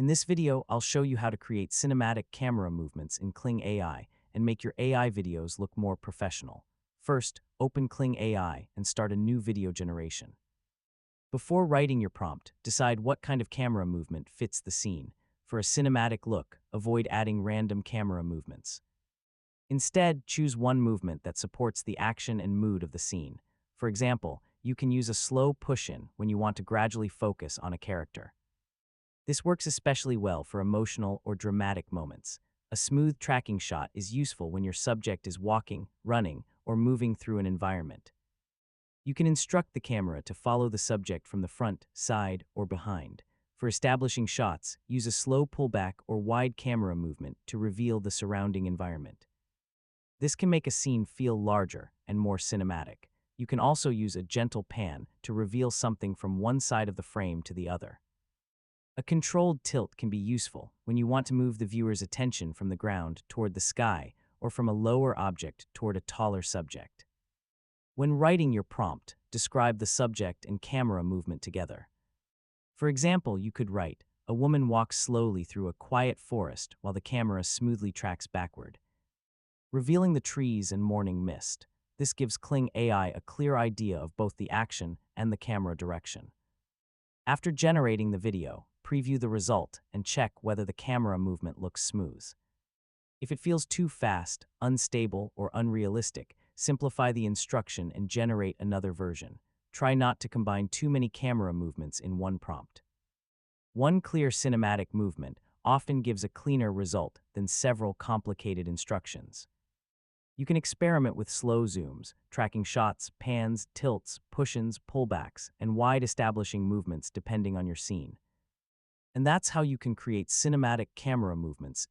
In this video, I'll show you how to create cinematic camera movements in Kling AI and make your AI videos look more professional. First, open Kling AI and start a new video generation. Before writing your prompt, decide what kind of camera movement fits the scene. For a cinematic look, avoid adding random camera movements. Instead, choose one movement that supports the action and mood of the scene. For example, you can use a slow push-in when you want to gradually focus on a character. This works especially well for emotional or dramatic moments. A smooth tracking shot is useful when your subject is walking, running, or moving through an environment. You can instruct the camera to follow the subject from the front, side, or behind. For establishing shots, use a slow pullback or wide camera movement to reveal the surrounding environment. This can make a scene feel larger and more cinematic. You can also use a gentle pan to reveal something from one side of the frame to the other. A controlled tilt can be useful when you want to move the viewer's attention from the ground toward the sky or from a lower object toward a taller subject. When writing your prompt, describe the subject and camera movement together. For example, you could write, "A woman walks slowly through a quiet forest while the camera smoothly tracks backward," revealing the trees and morning mist. This gives Kling AI a clear idea of both the action and the camera direction. After generating the video, preview the result and check whether the camera movement looks smooth. If it feels too fast, unstable, or unrealistic, simplify the instruction and generate another version. Try not to combine too many camera movements in one prompt. One clear cinematic movement often gives a cleaner result than several complicated instructions. You can experiment with slow zooms, tracking shots, pans, tilts, push-ins, pullbacks, and wide establishing movements depending on your scene. And that's how you can create cinematic camera movements